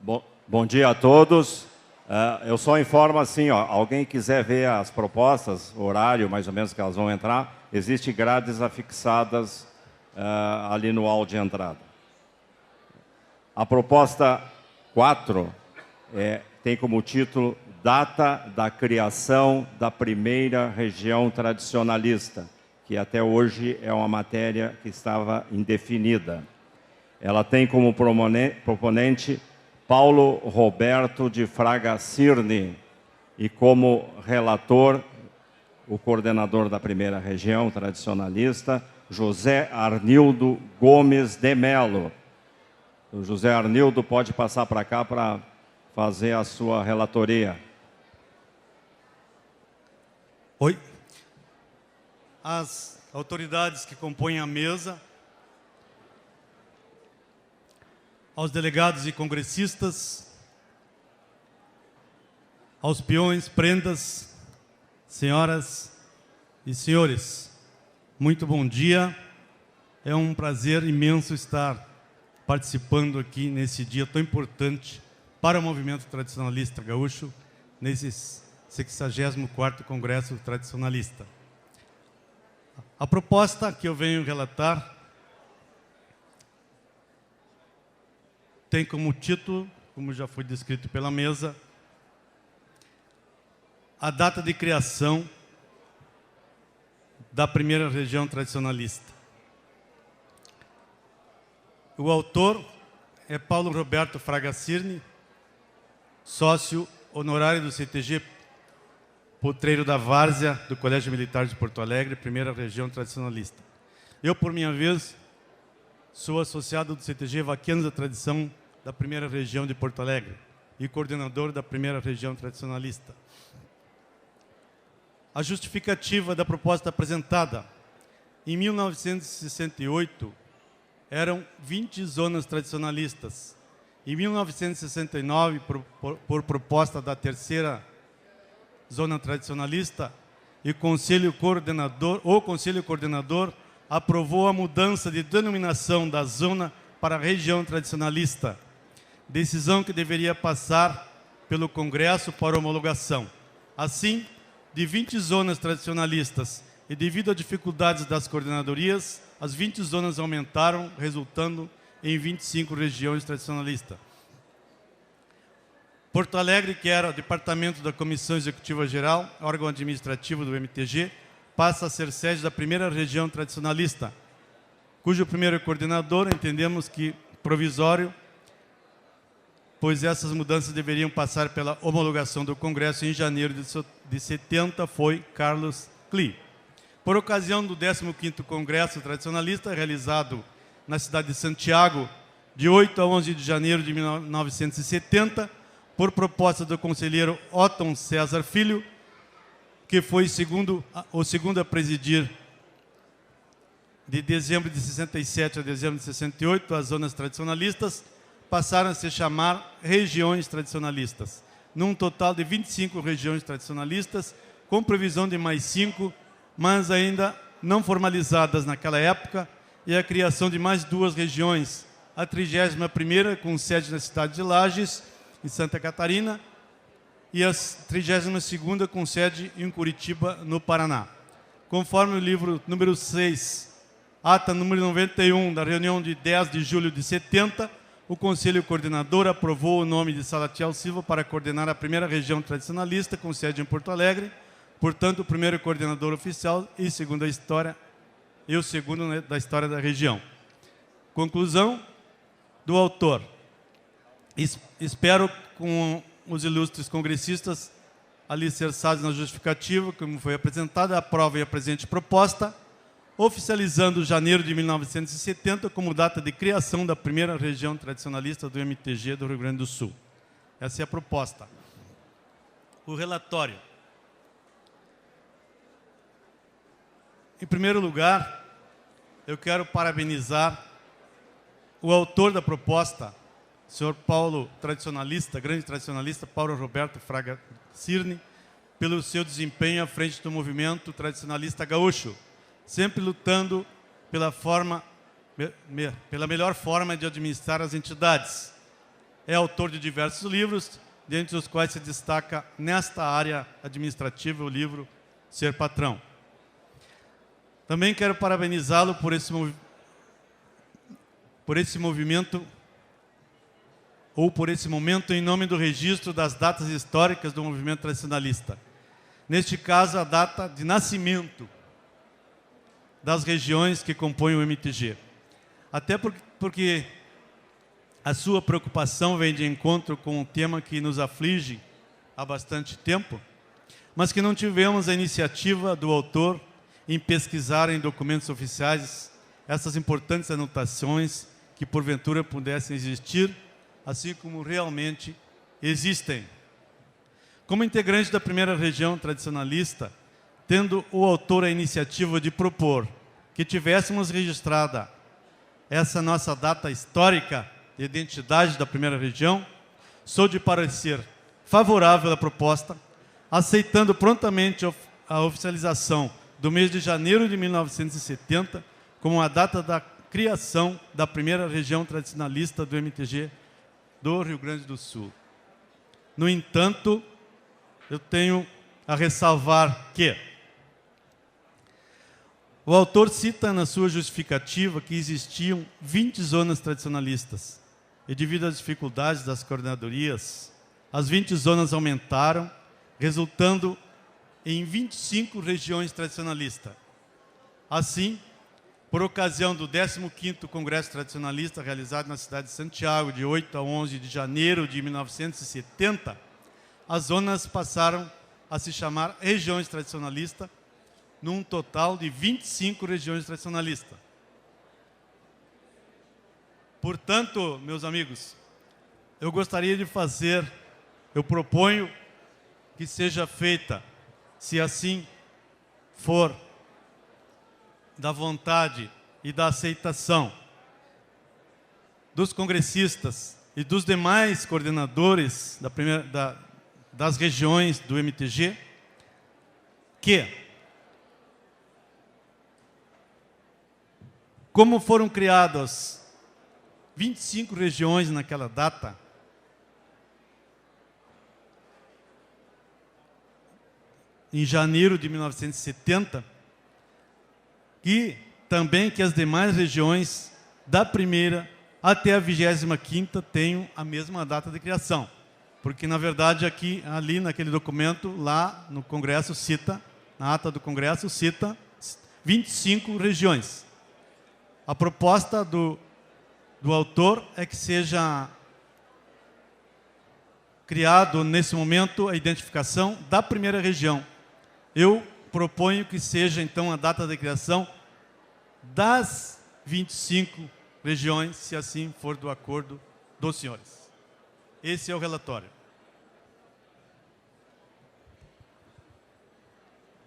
Bom dia a todos. Eu só informo assim, alguém quiser ver as propostas, o horário mais ou menos que elas vão entrar, existem grades afixadas ali no hall de entrada. A proposta 4 tem como título Data da criação da primeira região tradicionalista, que até hoje é uma matéria que estava indefinida. Ela tem como proponente Paulo Roberto de Fraga Cirne e como relator, o coordenador da primeira região tradicionalista, José Arnildo Gomes de Melo. O José Arnildo pode passar para cá para fazer a sua relatoria. Oi. As autoridades que compõem a mesa, aos delegados e congressistas, aos peões, prendas, senhoras e senhores, muito bom dia. É um prazer imenso estar participando aqui nesse dia tão importante para o movimento tradicionalista gaúcho, nesse 64º Congresso Tradicionalista. A proposta que eu venho relatar tem como título, como já foi descrito pela mesa, a data de criação da primeira região tradicionalista. O autor é Paulo Roberto Fraga Cirne, sócio honorário do CTG Potreiro da Várzea, do Colégio Militar de Porto Alegre, primeira região tradicionalista. Eu, por minha vez, sou associado do CTG Vaquianos da Tradição da primeira região de Porto Alegre e coordenador da primeira região tradicionalista. A justificativa da proposta apresentada. Em 1968, eram 20 zonas tradicionalistas. Em 1969, por proposta da terceira zona tradicionalista, e o Conselho Coordenador aprovou a mudança de denominação da zona para a região tradicionalista, decisão que deveria passar pelo Congresso para homologação. Assim, de 20 zonas tradicionalistas e devido a dificuldades das coordenadorias, as 20 zonas aumentaram, resultando em 25 regiões tradicionalistas. Porto Alegre, que era o departamento da Comissão Executiva Geral, órgão administrativo do MTG, passa a ser sede da primeira região tradicionalista, cujo primeiro coordenador, entendemos que provisório, pois essas mudanças deveriam passar pela homologação do Congresso em janeiro de 70, foi Carlos Klee. Por ocasião do 15º Congresso Tradicionalista, realizado na cidade de Santiago, de 8 a 11 de janeiro de 1970, por proposta do conselheiro Otton César Filho, que foi o segundo a presidir de dezembro de 67 a dezembro de 68, as zonas tradicionalistas passaram a se chamar regiões tradicionalistas, num total de 25 regiões tradicionalistas, com previsão de mais 5, mas ainda não formalizadas naquela época, e a criação de mais 2 regiões, a 31ª, com sede na cidade de Lages, em Santa Catarina, e a 32ª, com sede em Curitiba, no Paraná. Conforme o livro número 6, ata número 91, da reunião de 10 de julho de 70, o Conselho Coordenador aprovou o nome de Salatiel Silva para coordenar a primeira região tradicionalista, com sede em Porto Alegre, portanto, o primeiro coordenador oficial e o segundo da história da região. Conclusão do autor. Espero, com os ilustres congressistas alicerçados na justificativa, como foi apresentada, aprovem a presente proposta, oficializando janeiro de 1970 como data de criação da primeira região tradicionalista do MTG do Rio Grande do Sul. Essa é a proposta. O relatório. Em primeiro lugar, eu quero parabenizar o autor da proposta, o senhor Paulo Tradicionalista, grande tradicionalista, Paulo Roberto Fraga Cirne, pelo seu desempenho à frente do movimento tradicionalista gaúcho, sempre lutando pela melhor forma de administrar as entidades. é autor de diversos livros, dentre os quais se destaca nesta área administrativa o livro Ser Patrão. Também quero parabenizá-lo por esse movimento, ou por esse momento, em nome do registro das datas históricas do movimento tradicionalista. Neste caso, a data de nascimento das regiões que compõem o MTG. Até porque a sua preocupação vem de encontro com um tema que nos aflige há bastante tempo, mas que não tivemos a iniciativa do autor em pesquisar em documentos oficiais essas importantes anotações que porventura pudessem existir, assim como realmente existem. Como integrante da primeira região tradicionalista, tendo o autor a iniciativa de propor que tivéssemos registrada essa nossa data histórica de identidade da primeira região, sou de parecer favorável à proposta, aceitando prontamente a oficialização do mês de janeiro de 1970 como a data da criação da primeira região tradicionalista do MTG do Rio Grande do Sul. No entanto, eu tenho a ressalvar que o autor cita na sua justificativa que existiam 20 zonas tradicionalistas e, devido às dificuldades das coordenadorias, as 20 zonas aumentaram, resultando em 25 regiões tradicionalistas. Assim, por ocasião do 15º Congresso Tradicionalista, realizado na cidade de Santiago, de 8 a 11 de janeiro de 1970, as zonas passaram a se chamar regiões tradicionalistas, num total de 25 regiões tradicionalistas. Portanto, meus amigos, eu gostaria de eu proponho que seja feita, se assim for da vontade e da aceitação dos congressistas e dos demais coordenadores das regiões do MTG, que, como foram criadas 25 regiões naquela data, em janeiro de 1970, e também que as demais regiões, da primeira até a 25ª, tenham a mesma data de criação. Porque, na verdade, ali naquele documento, lá no Congresso, na ata do Congresso, cita 25 regiões. A proposta do autor é que seja criado, nesse momento, a identificação da primeira região. Eu proponho que seja, então, a data de criação das 25 regiões, se assim for do acordo dos senhores. Esse é o relatório.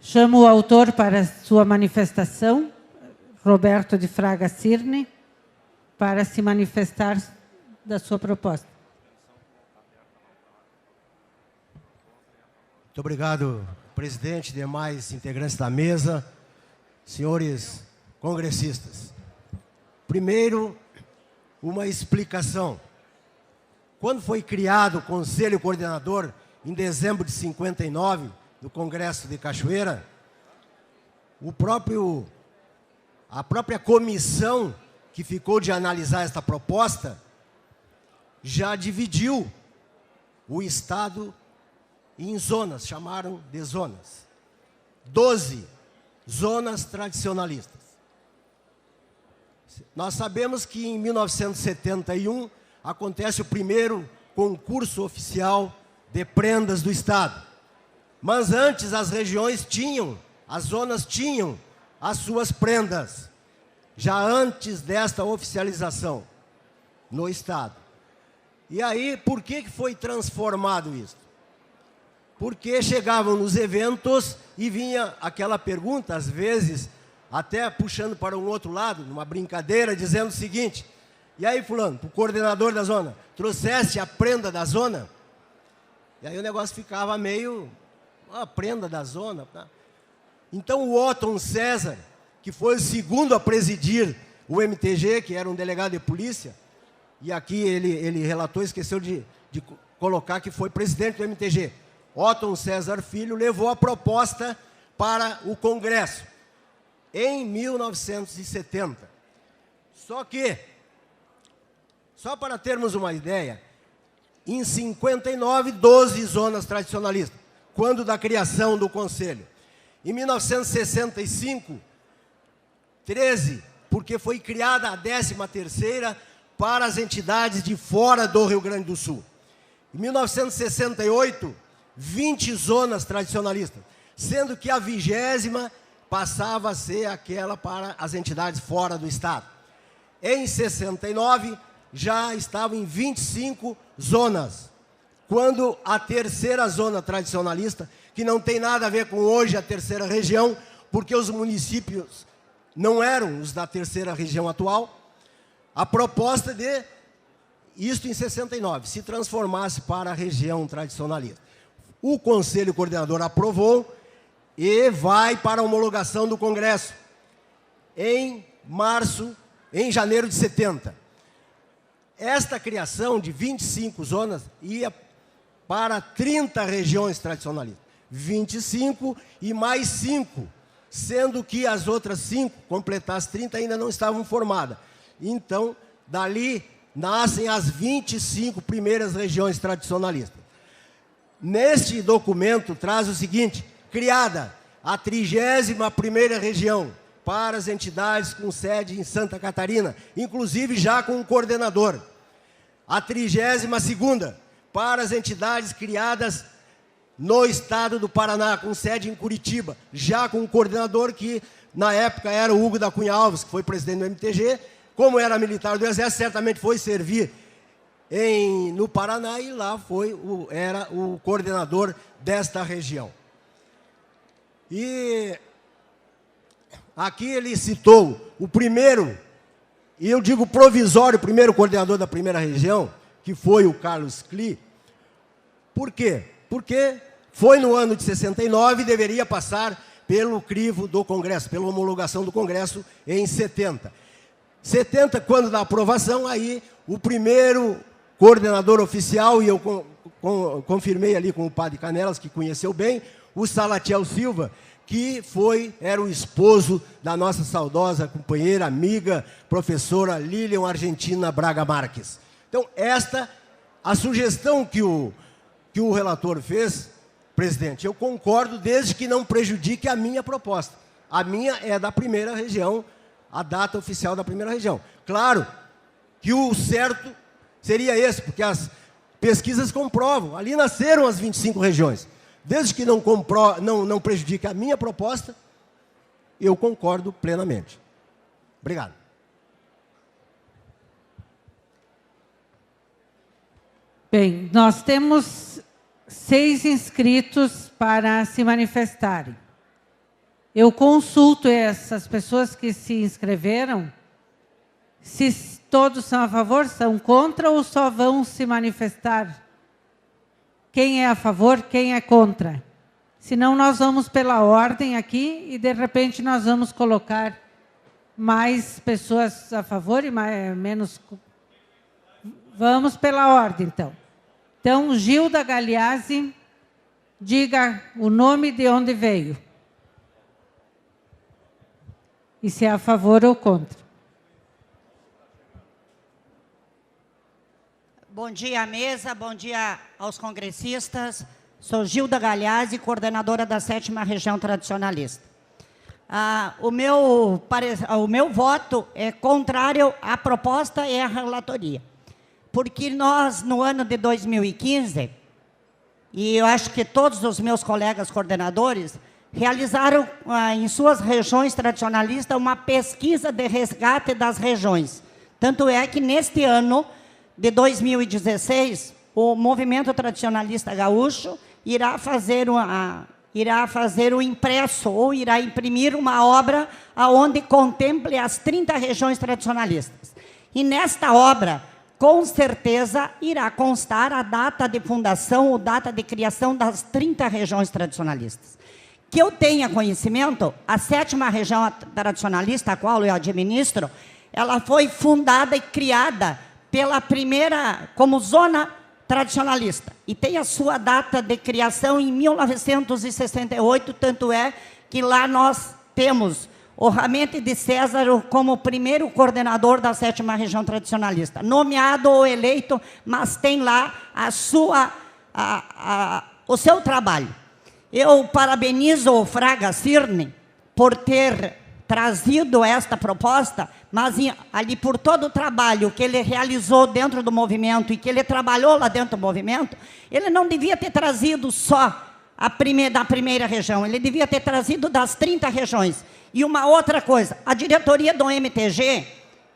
Chamo o autor para sua manifestação, Roberto de Fraga Cirne, para se manifestar da sua proposta. Muito obrigado, presidente, demais integrantes da mesa, senhores congressistas. Primeiro, uma explicação. Quando foi criado o Conselho Coordenador, em dezembro de 59, do Congresso de Cachoeira, a própria comissão que ficou de analisar esta proposta já dividiu o Estado em zonas, chamaram de zonas. 12 zonas tradicionalistas. Nós sabemos que em 1971 acontece o primeiro concurso oficial de prendas do Estado. Mas antes as zonas tinham as suas prendas, já antes desta oficialização no Estado. E aí, por que foi transformado isso? Porque chegavam nos eventos e vinha aquela pergunta, às vezes, até puxando para um outro lado, numa brincadeira, dizendo o seguinte: e aí, fulano, o coordenador da zona, trouxesse a prenda da zona? E aí o negócio ficava meio, a prenda da zona. Tá? Então o Otton César, que foi o segundo a presidir o MTG, que era um delegado de polícia, e aqui ele relatou, esqueceu de colocar que foi presidente do MTG, Otton César Filho, levou a proposta para o Congresso em 1970. Só que, só para termos uma ideia, em 59, 12 zonas tradicionalistas, quando da criação do Conselho. Em 1965, 13, porque foi criada a 13ª para as entidades de fora do Rio Grande do Sul. Em 1968, 20 zonas tradicionalistas, sendo que a 20ª passava a ser aquela para as entidades fora do Estado. Em 69, já estavam em 25 zonas, quando a 3ª zona tradicionalista, que não tem nada a ver com hoje a 3ª região, porque os municípios não eram os da 3ª região atual, a proposta de, isto em 69, se transformasse para a região tradicionalista. O Conselho Coordenador aprovou e vai para a homologação do Congresso em janeiro de 70. Esta criação de 25 zonas ia para 30 regiões tradicionalistas. 25 e mais 5, sendo que as outras 5, completar as 30, ainda não estavam formadas. Então, dali nascem as 25 primeiras regiões tradicionalistas. Neste documento traz o seguinte: criada a 31ª região para as entidades com sede em Santa Catarina, inclusive já com um coordenador. A 32ª para as entidades criadas no estado do Paraná, com sede em Curitiba, já com um coordenador que, na época, era o Hugo da Cunha Alves, que foi presidente do MTG, como era militar do Exército, certamente foi servir no Paraná e lá era o coordenador desta região. E aqui ele citou o primeiro, e eu digo provisório, o primeiro coordenador da primeira região, que foi o Carlos Klee. Por quê? Porque foi no ano de 69 e deveria passar pelo crivo do Congresso, pela homologação do Congresso em 70. 70, quando da aprovação, aí o primeiro coordenador oficial, e eu confirmei ali com o padre Canelas, que conheceu bem, o Salatiel Silva, que era o esposo da nossa saudosa companheira, amiga, professora Lilian Argentina Braga Marques. Então, a sugestão que o relator fez, presidente, eu concordo, desde que não prejudique a minha proposta. A minha é da primeira região, a data oficial da primeira região. Claro que o certo seria esse, porque as pesquisas comprovam, ali nasceram as 25 regiões. Desde que não prejudique a minha proposta, eu concordo plenamente. Obrigado. Bem, nós temos 6 inscritos para se manifestarem. Eu consulto essas pessoas que se inscreveram, se todos são a favor, são contra ou só vão se manifestar? Quem é a favor, quem é contra? Senão nós vamos pela ordem aqui e, de repente, nós vamos colocar mais pessoas a favor e menos... Vamos pela ordem, então. Então, Gilda Galeazzi, diga o nome de onde veio. E se é a favor ou contra. Bom dia à mesa, bom dia aos congressistas. Sou Gilda Galeazzi, coordenadora da 7ª Região Tradicionalista. O meu voto é contrário à proposta e à relatoria. Porque nós, no ano de 2015, e eu acho que todos os meus colegas coordenadores, realizaram em suas regiões tradicionalistas uma pesquisa de resgate das regiões. Tanto é que neste ano de 2016, o Movimento Tradicionalista Gaúcho irá fazer o impresso, ou irá imprimir uma obra onde contemple as 30 regiões tradicionalistas. E nesta obra, com certeza, irá constar a data de fundação ou data de criação das 30 regiões tradicionalistas. Que eu tenha conhecimento, a 7ª Região Tradicionalista, a qual eu administro, ela foi fundada e criada como zona tradicionalista. E tem a sua data de criação em 1968, tanto é que lá nós temos o Ramete de César como primeiro coordenador da 7ª Região Tradicionalista. Nomeado ou eleito, mas tem lá o seu trabalho. Eu parabenizo o Fraga Cirne por ter trazido esta proposta, mas ali por todo o trabalho que ele realizou dentro do movimento e que ele trabalhou lá dentro do movimento, ele não devia ter trazido só da primeira região, ele devia ter trazido das 30 regiões. E uma outra coisa, a diretoria do MTG,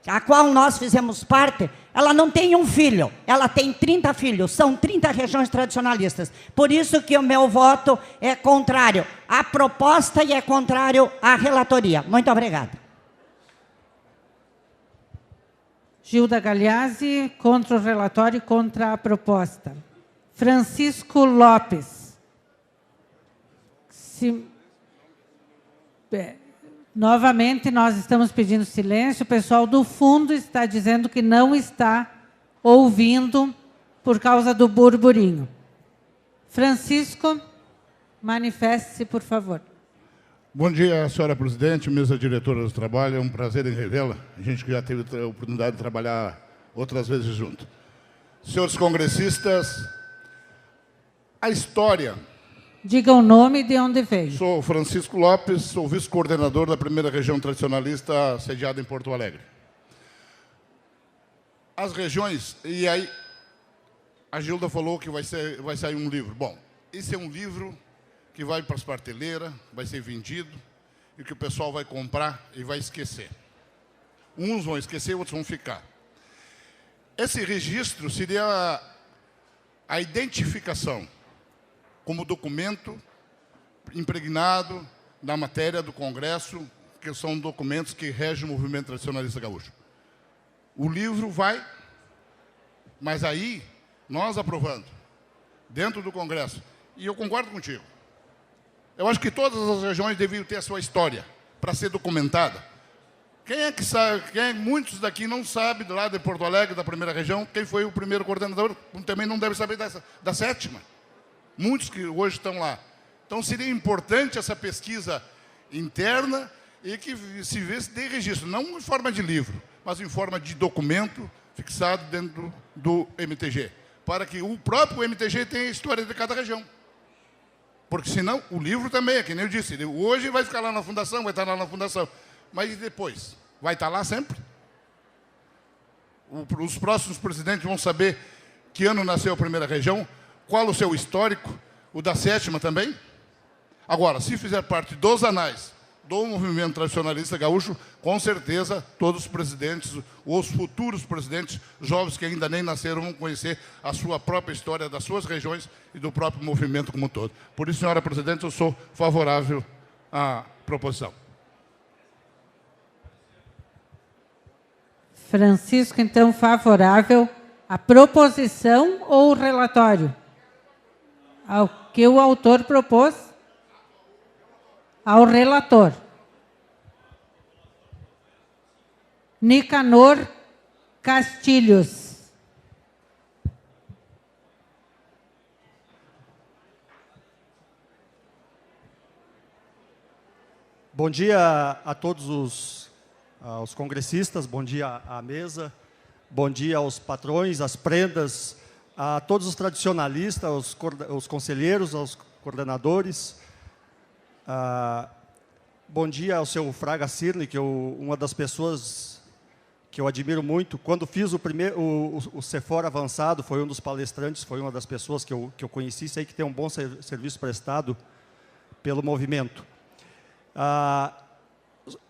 a qual nós fizemos parte, ela não tem um filho, ela tem 30 filhos, são 30 regiões tradicionalistas. Por isso que o meu voto é contrário à proposta e é contrário à relatoria. Muito obrigada. Gilda Galeazzi, contra o relatório e contra a proposta. Francisco Lopes. Novamente, nós estamos pedindo silêncio. O pessoal do fundo está dizendo que não está ouvindo por causa do burburinho. Francisco, manifeste-se, por favor. Bom dia, senhora presidente, mesa diretora do trabalho. É um prazer em revê-la. A gente que já teve a oportunidade de trabalhar outras vezes junto. Senhores congressistas, a história... Diga o nome e de onde veio. Sou Francisco Lopes, sou vice-coordenador da primeira região tradicionalista sediada em Porto Alegre. As regiões, e aí a Gilda falou que vai sair um livro. Bom, esse é um livro que vai para as prateleiras, vai ser vendido, e que o pessoal vai comprar e vai esquecer. Uns vão esquecer, outros vão ficar. Esse registro seria a identificação como documento impregnado na matéria do Congresso, que são documentos que regem o movimento tradicionalista gaúcho. O livro vai, mas aí, nós aprovando, dentro do Congresso, e eu concordo contigo, eu acho que todas as regiões deviam ter a sua história para ser documentada. Quem é que sabe, muitos daqui não sabem, lá de Porto Alegre, da primeira região, quem foi o primeiro coordenador, também não deve saber da 7ª. Muitos que hoje estão lá. Então, seria importante essa pesquisa interna e que se visse de registro, não em forma de livro, mas em forma de documento fixado dentro do MTG, para que o próprio MTG tenha a história de cada região. Porque, senão, o livro também, é que nem eu disse, hoje vai ficar lá na fundação, vai estar lá na fundação, mas depois? Vai estar lá sempre? Os próximos presidentes vão saber que ano nasceu a primeira região, qual o seu histórico, o da 7ª também? Agora, se fizer parte dos anais do movimento tradicionalista gaúcho, com certeza todos os presidentes, os futuros presidentes, jovens que ainda nem nasceram, vão conhecer a sua própria história, das suas regiões e do próprio movimento como um todo. Por isso, senhora presidente, eu sou favorável à proposição. Francisco, então, favorável à proposição ou relatório? Ao que o autor propôs? Ao relator. Nicanor Castilhos. Bom dia a todos os congressistas, bom dia à mesa, bom dia aos patrões, às prendas, a todos os tradicionalistas, os conselheiros, aos coordenadores. Bom dia ao seu Fraga Cirne, que uma das pessoas que eu admiro muito. Quando fiz o CEFOR avançado, foi um dos palestrantes, foi uma das pessoas que eu conheci, sei que tem um bom serviço prestado pelo movimento.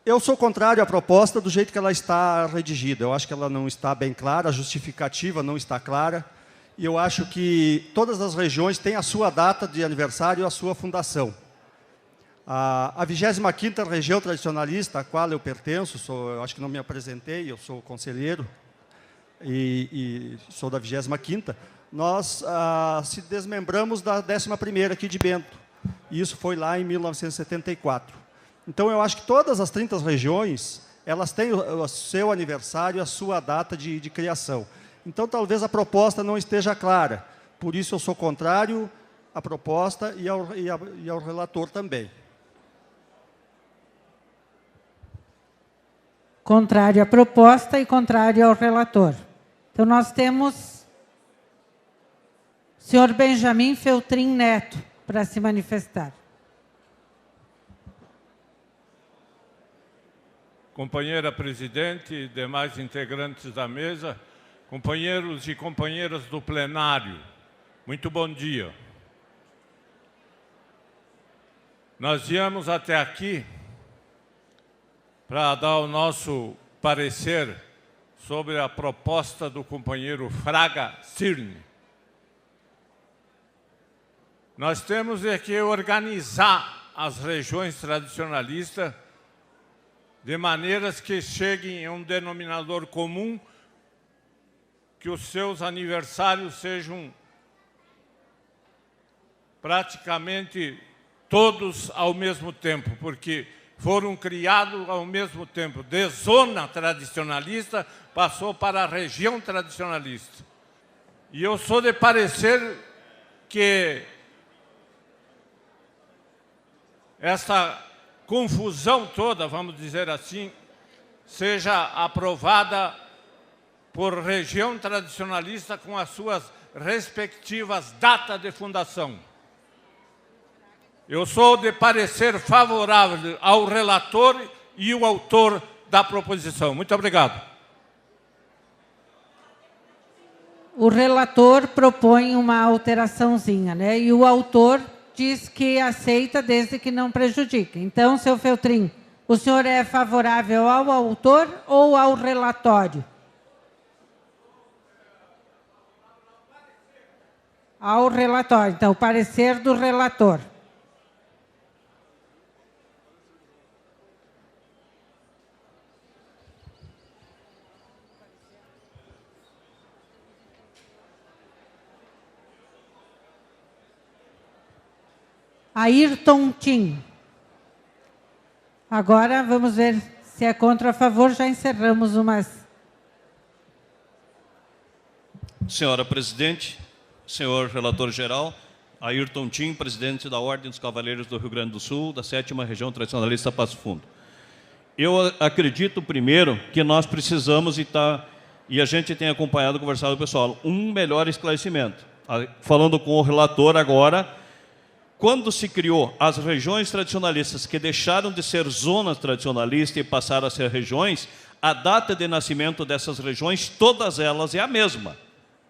Eu sou contrário à proposta do jeito que ela está redigida. Eu acho que ela não está bem clara, a justificativa não está clara. E eu acho que todas as regiões têm a sua data de aniversário e a sua fundação. A 25ª região tradicionalista, à qual eu pertenço, eu acho que não me apresentei, eu sou conselheiro e sou da 25ª, nós se desmembramos da 11ª aqui de Bento. E isso foi lá em 1974. Então, eu acho que todas as 30 regiões, elas têm o seu aniversário, a sua data de criação. Então, talvez a proposta não esteja clara. Por isso, eu sou contrário à proposta e ao relator também. Contrário à proposta e contrário ao relator. Então, nós temos o senhor Benjamin Feltrin Neto para se manifestar. Companheira presidente e demais integrantes da mesa, companheiros e companheiras do plenário, muito bom dia. Nós viemos até aqui para dar o nosso parecer sobre a proposta do companheiro Fraga Cirne. Nós temos que organizar as regiões tradicionalistas de maneiras que cheguem a um denominador comum, que os seus aniversários sejam praticamente todos ao mesmo tempo, porque foram criados ao mesmo tempo. De zona tradicionalista, passou para a região tradicionalista. E eu sou de parecer que essa confusão toda, vamos dizer assim, seja aprovada por região tradicionalista com as suas respectivas datas de fundação. Eu sou de parecer favorável ao relator e o autor da proposição. Muito obrigado. O relator propõe uma alteraçãozinha, né? E o autor diz que aceita desde que não prejudique. Então, seu Feltrin, o senhor é favorável ao autor ou ao relatório? Ao relatório. Então, o parecer do relator. Ayrton Tim. Agora vamos ver se é contra ou a favor. Já encerramos umas. Senhora presidente, senhor relator geral, Ayrton Tim, presidente da Ordem dos Cavaleiros do Rio Grande do Sul, da 7ª Região Tradicionalista Passo Fundo. Eu acredito, primeiro, que nós precisamos, e a gente tem acompanhado, conversado com o pessoal, um melhor esclarecimento. Falando com o relator agora, quando se criou as regiões tradicionalistas que deixaram de ser zonas tradicionalistas e passaram a ser regiões, a data de nascimento dessas regiões, todas elas é a mesma.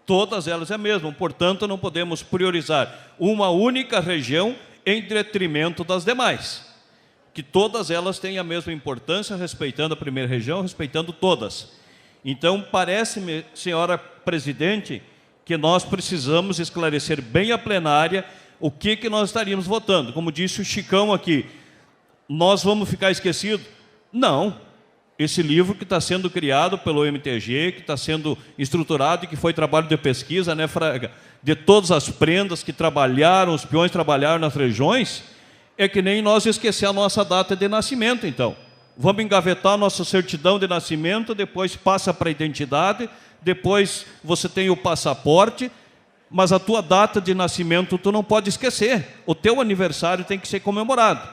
Todas elas é a mesma. Portanto, não podemos priorizar uma única região em detrimento das demais. Que todas elas têm a mesma importância, respeitando a primeira região, respeitando todas. Então, parece-me, senhora presidente, que nós precisamos esclarecer bem a plenária o que nós estaríamos votando. Como disse o Chicão aqui, nós vamos ficar esquecidos? Não. Esse livro que está sendo criado pelo MTG, que está sendo estruturado e que foi trabalho de pesquisa, né, Fraga? De todas as prendas que trabalharam, os peões trabalharam nas regiões, é que nem nós esquecer a nossa data de nascimento, então. Vamos engavetar a nossa certidão de nascimento, depois passa para a identidade, depois você tem o passaporte, mas a tua data de nascimento tu não pode esquecer. O teu aniversário tem que ser comemorado.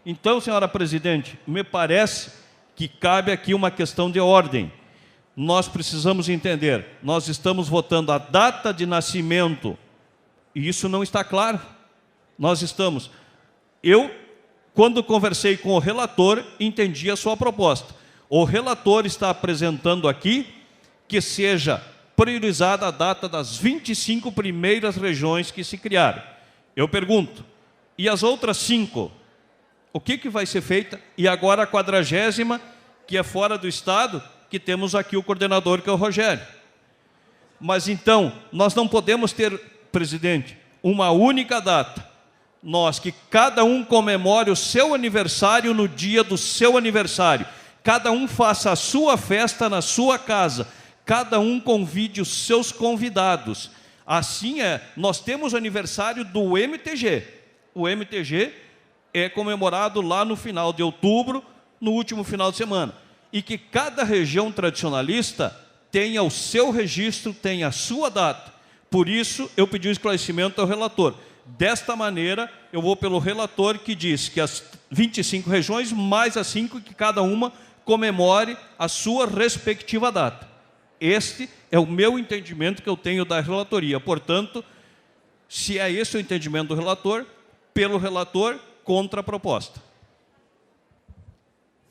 Então, senhora presidente, me parece que cabe aqui uma questão de ordem. Nós precisamos entender, nós estamos votando a data de nascimento, e isso não está claro. Nós estamos... Eu, quando conversei com o relator, entendi a sua proposta. O relator está apresentando aqui que seja priorizada a data das 25 primeiras regiões que se criaram. Eu pergunto, e as outras 5? O que vai ser feita? E agora a 40ª, que é fora do Estado, que temos aqui o coordenador, que é o Rogério. Mas então, nós não podemos ter, presidente, uma única data. Nós, que cada um comemore o seu aniversário no dia do seu aniversário. Cada um faça a sua festa na sua casa. Cada um convide os seus convidados. Assim nós temos o aniversário do MTG. O MTG é comemorado lá no final de outubro, no último final de semana. E que cada região tradicionalista tenha o seu registro, tenha a sua data. Por isso, eu pedi o esclarecimento ao relator. Desta maneira, eu vou pelo relator que diz que as 25 regiões, mais as 5, que cada uma comemore a sua respectiva data. Este é o meu entendimento que eu tenho da relatoria. Portanto, se é esse o entendimento do relator, pelo relator, contra a proposta.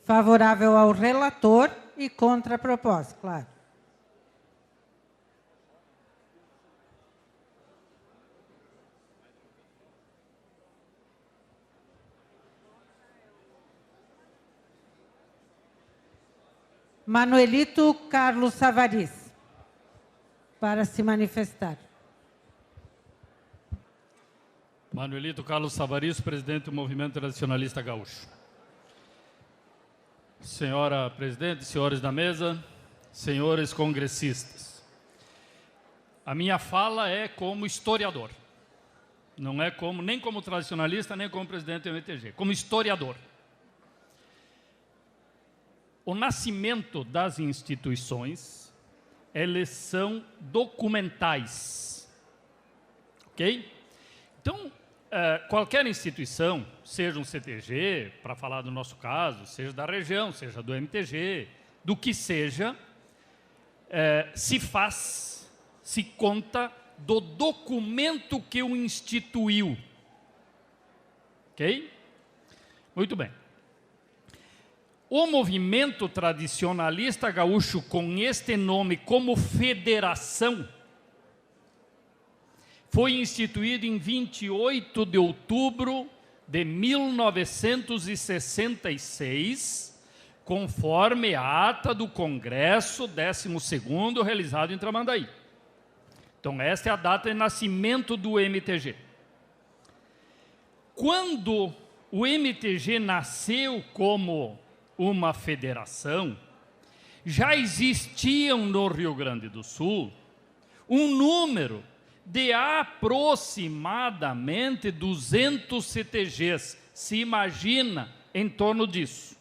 Favorável ao relator e contra a proposta, claro. Manuelito Carlos Savariz, para se manifestar. Manuelito Carlos Savariz, presidente do Movimento Tradicionalista Gaúcho. Senhora presidente, senhores da mesa, senhores congressistas. A minha fala é como historiador. Não é nem como tradicionalista, nem como presidente do MTG, como historiador. O nascimento das instituições, eles são documentais. Ok? Então, qualquer instituição, seja um CTG, para falar do nosso caso, seja da região, seja do MTG, do que seja, se conta do documento que o instituiu. Ok? Muito bem. O movimento tradicionalista gaúcho, com este nome como federação, foi instituído em 28 de outubro de 1966, conforme a ata do Congresso 12º realizado em Tramandaí. Então, esta é a data de nascimento do MTG. Quando o MTG nasceu como uma federação, já existiam no Rio Grande do Sul um número de aproximadamente 200 CTGs, se imagina em torno disso.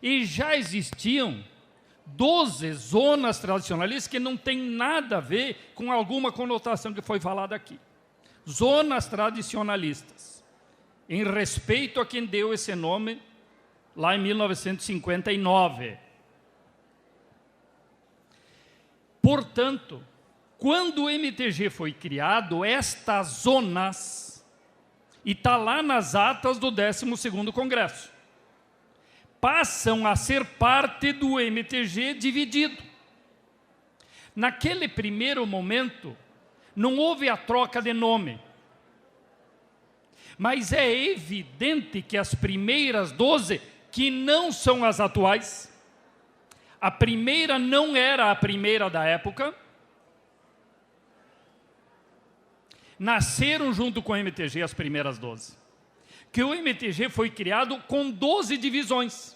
E já existiam 12 zonas tradicionalistas que não tem nada a ver com alguma conotação que foi falada aqui. Zonas tradicionalistas, em respeito a quem deu esse nome lá em 1959. Portanto, quando o MTG foi criado, estas zonas, e está lá nas atas do 12º Congresso, passam a ser parte do MTG dividido. Naquele primeiro momento, não houve a troca de nome, mas é evidente que as primeiras 12, que não são as atuais, a primeira não era a primeira da época, nasceram junto com o MTG as primeiras 12. Que o MTG foi criado com 12 divisões.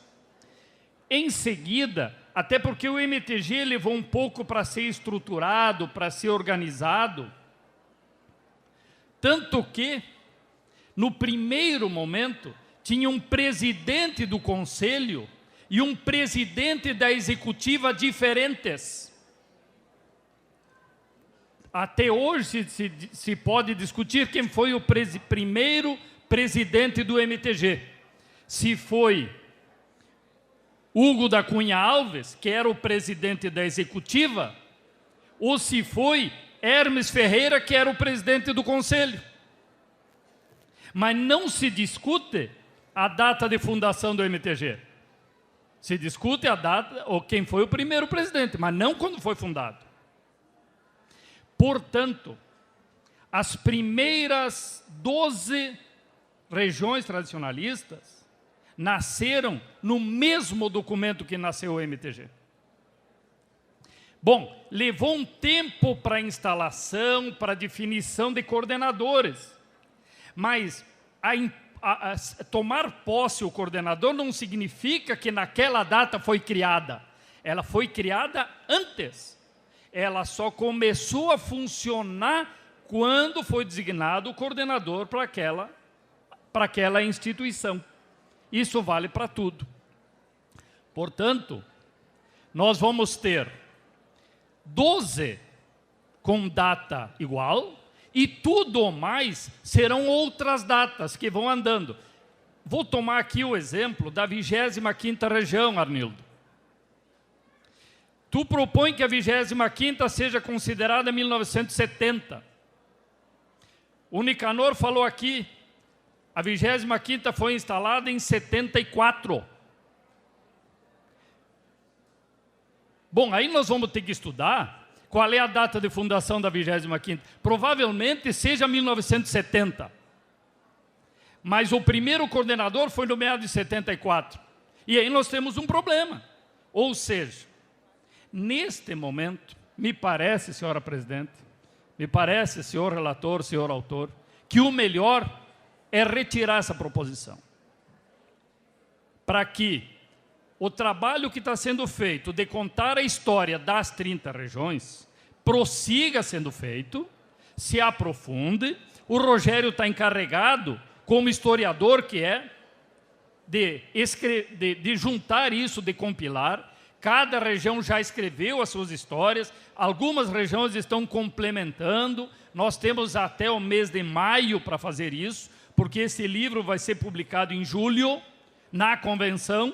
Em seguida, até porque o MTG levou um pouco para ser estruturado, para ser organizado, tanto que, no primeiro momento, tinha um presidente do conselho e um presidente da executiva diferentes. Até hoje se pode discutir quem foi o primeiro presidente do MTG. Se foi Hugo da Cunha Alves, que era o presidente da executiva, ou se foi Hermes Ferreira, que era o presidente do conselho. Mas não se discute a data de fundação do MTG. Se discute a data, ou quem foi o primeiro presidente, mas não quando foi fundado. Portanto, as primeiras 12 regiões tradicionalistas nasceram no mesmo documento que nasceu o MTG. Bom, levou um tempo para a instalação, para a definição de coordenadores, mas tomar posse o coordenador não significa que naquela data foi criada. Ela foi criada antes. Ela só começou a funcionar quando foi designado o coordenador para aquela instituição. Isso vale para tudo. Portanto, nós vamos ter 12 com data igual, e tudo mais serão outras datas que vão andando. Vou tomar aqui o exemplo da 25ª região, Arnildo. Tu propõe que a 25ª seja considerada 1970. O Nicanor falou aqui, a 25ª foi instalada em 74. Bom, aí nós vamos ter que estudar qual é a data de fundação da 25ª. Provavelmente seja 1970. Mas o primeiro coordenador foi nomeado em 74. E aí nós temos um problema. Ou seja, neste momento, me parece, senhora presidente, me parece, senhor relator, senhor autor, que o melhor é retirar essa proposição. Para que o trabalho que está sendo feito de contar a história das 30 regiões prossiga sendo feito, se aprofunde. O Rogério está encarregado, como historiador que é, de juntar isso, de compilar. Cada região já escreveu as suas histórias, algumas regiões estão complementando. Nós temos até o mês de maio para fazer isso, porque esse livro vai ser publicado em julho, na convenção,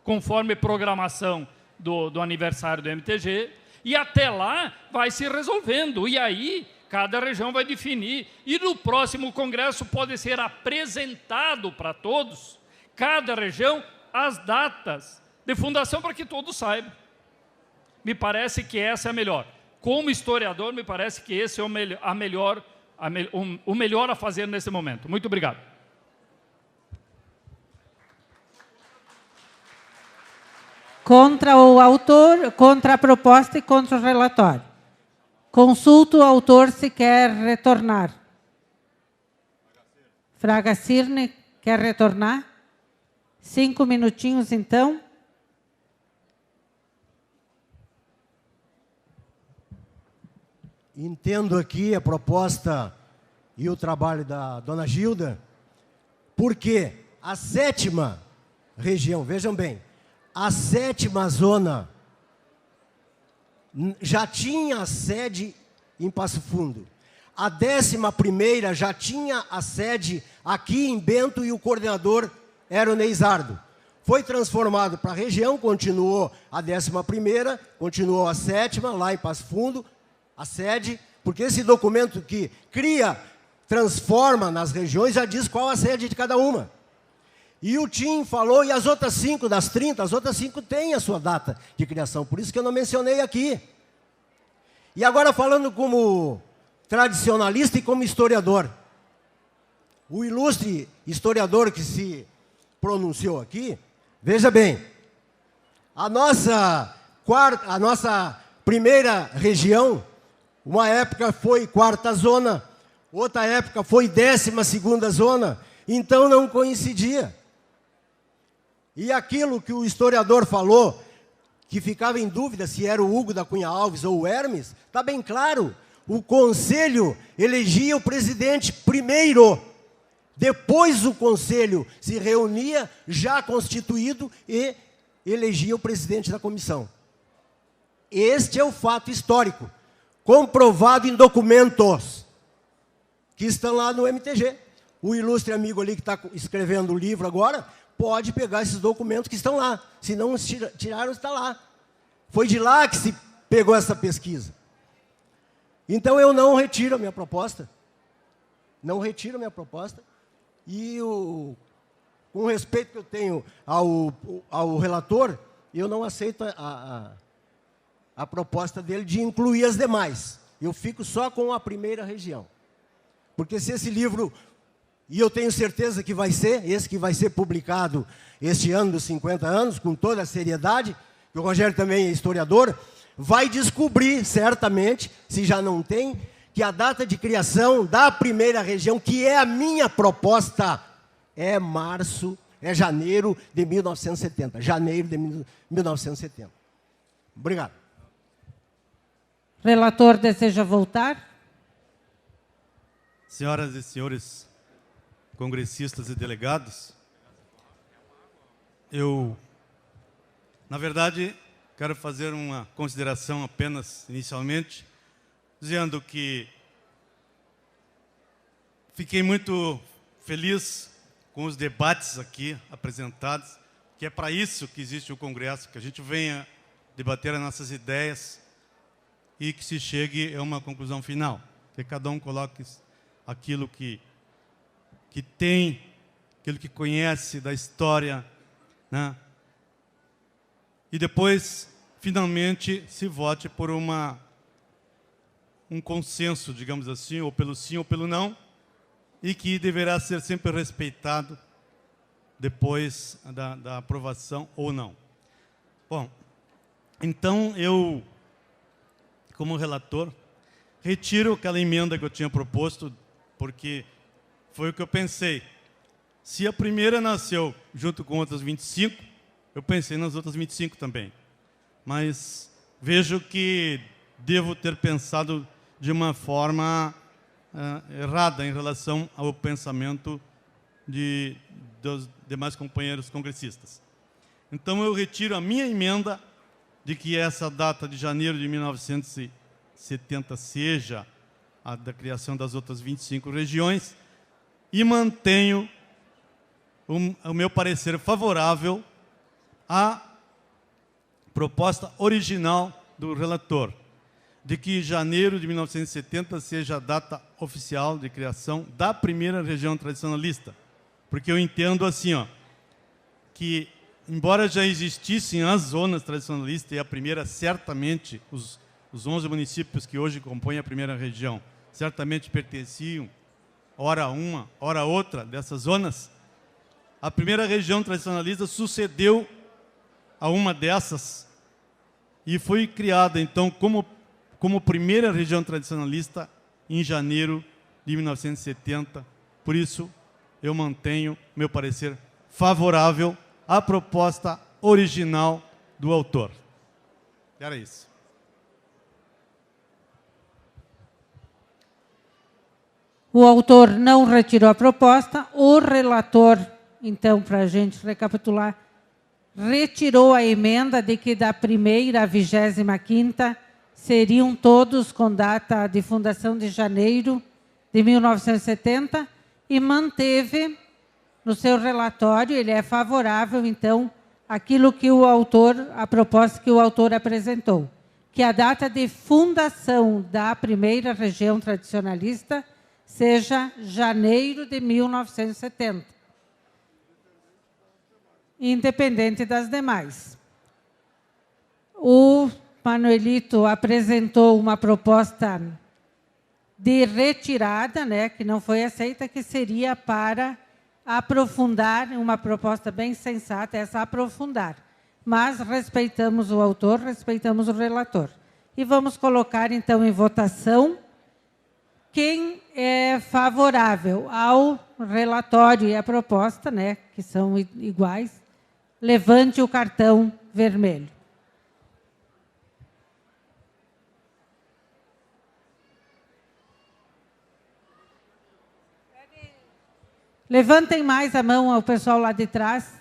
conforme programação do aniversário do MTG, e até lá vai se resolvendo, e aí cada região vai definir, e no próximo congresso pode ser apresentado para todos, cada região, as datas de fundação para que todos saibam. Me parece que essa é a melhor. Como historiador, me parece que esse é o melhor a fazer nesse momento. Muito obrigado. Contra o autor, contra a proposta e contra o relatório. Consulto o autor se quer retornar. Fraga Cirne, quer retornar? 5 minutinhos, então. Entendo aqui a proposta e o trabalho da dona Gilda, porque a 7ª região, vejam bem, a 7ª zona já tinha a sede em Passo Fundo. A 11ª já tinha a sede aqui em Bento e o coordenador era o Neisardo. Foi transformado para a região, continuou a 11ª, continuou a 7ª, lá em Passo Fundo, a sede, porque esse documento que cria, transforma nas regiões, já diz qual a sede de cada uma. E o Tim falou, e as outras 5 das 30, as outras 5 têm a sua data de criação, por isso que eu não mencionei aqui. E agora falando como tradicionalista e como historiador. O ilustre historiador que se pronunciou aqui, veja bem, a nossa primeira região, uma época foi 4ª zona, outra época foi 12ª zona, então não coincidia. E aquilo que o historiador falou, que ficava em dúvida se era o Hugo da Cunha Alves ou o Hermes, está bem claro. O Conselho elegia o presidente primeiro. Depois o Conselho se reunia, já constituído, e elegia o presidente da comissão. Este é o fato histórico, comprovado em documentos que estão lá no MTG. O ilustre amigo ali que está escrevendo o livro agora, pode pegar esses documentos que estão lá. Se não tiraram, está lá. Foi de lá que se pegou essa pesquisa. Então eu não retiro a minha proposta. Não retiro a minha proposta. E com o respeito que eu tenho ao relator, eu não aceito a proposta dele de incluir as demais. Eu fico só com a primeira região. Porque se esse livro... E eu tenho certeza que vai ser, esse que vai ser publicado este ano dos 50 anos, com toda a seriedade, que o Rogério também é historiador, vai descobrir, certamente, se já não tem, que a data de criação da primeira região, que é a minha proposta, é janeiro de 1970. Janeiro de 1970. Obrigado. Relator deseja voltar? Senhoras e senhores congressistas e delegados, na verdade, quero fazer uma consideração apenas inicialmente, dizendo que fiquei muito feliz com os debates aqui apresentados, que é para isso que existe o Congresso, que a gente venha debater as nossas ideias e que se chegue a uma conclusão final, que cada um coloque aquilo que tem, aquilo que conhece da história, né? E depois, finalmente, se vote por um consenso, digamos assim, ou pelo sim ou pelo não, e que deverá ser sempre respeitado depois da aprovação ou não. Bom, então eu, como relator, retiro aquela emenda que eu tinha proposto, porque foi o que eu pensei. Se a primeira nasceu junto com outras 25, eu pensei nas outras 25 também. Mas vejo que devo ter pensado de uma forma errada em relação ao pensamento dos demais companheiros congressistas. Então eu retiro a minha emenda de que essa data de janeiro de 1970 seja a da criação das outras 25 regiões e mantenho o meu parecer favorável à proposta original do relator, de que janeiro de 1970 seja a data oficial de criação da primeira região tradicionalista. Porque eu entendo assim, que embora já existissem as zonas tradicionalistas, e a primeira certamente, os 11 municípios que hoje compõem a primeira região, certamente pertenciam, ora uma, ora outra dessas zonas, a primeira região tradicionalista sucedeu a uma dessas e foi criada, então, como primeira região tradicionalista em janeiro de 1970. Por isso, eu mantenho meu parecer favorável à proposta original do autor. Era isso. O autor não retirou a proposta, o relator, então, para a gente recapitular, retirou a emenda de que da primeira à 25ª seriam todos com data de fundação de janeiro de 1970 e manteve no seu relatório, ele é favorável, então, àquilo que o autor, a proposta que o autor apresentou, que a data de fundação da primeira região tradicionalista seja janeiro de 1970. Independente das demais. O Manuelito apresentou uma proposta de retirada, né, que não foi aceita, que seria para aprofundar, uma proposta bem sensata, essa aprofundar. Mas respeitamos o autor, respeitamos o relator. E vamos colocar, então, em votação quem é favorável ao relatório e à proposta, né, que são iguais. Levante o cartão vermelho. Levantem mais a mão ao pessoal lá de trás.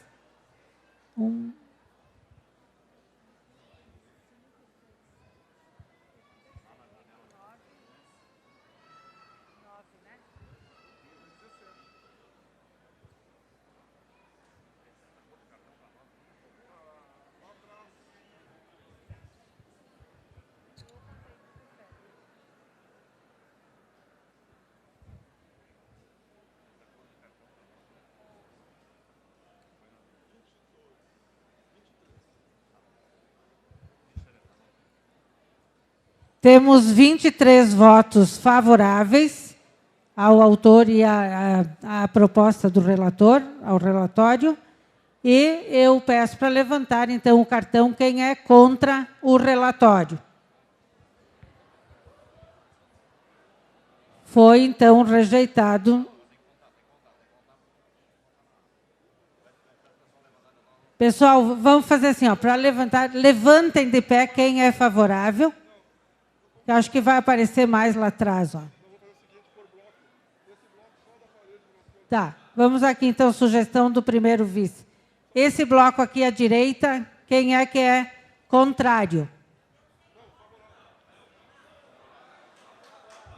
Temos 23 votos favoráveis ao autor e à proposta do relator, ao relatório. E eu peço para levantar, então, o cartão quem é contra o relatório. Foi, então, rejeitado. Pessoal, vamos fazer assim, para levantar, levantem de pé quem é favorável. Eu acho que vai aparecer mais lá atrás. Tá, vamos aqui, então, sugestão do primeiro vice. Esse bloco aqui à direita, quem é que é Contrário.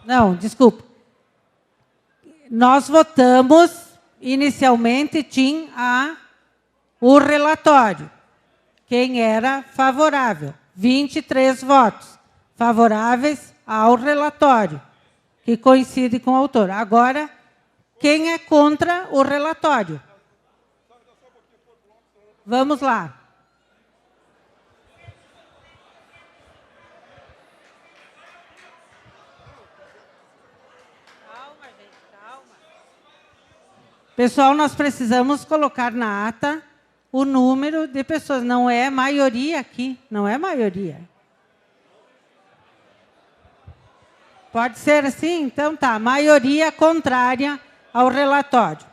Não, desculpa. Nós votamos, inicialmente tinha o relatório. Quem era favorável? 23 votos favoráveis ao relatório, que coincide com o autor. Agora, quem é contra o relatório? Vamos lá. Pessoal, nós precisamos colocar na ata o número de pessoas. Não é maioria aqui, não é maioria. Pode ser assim? Então tá, maioria contrária ao relatório.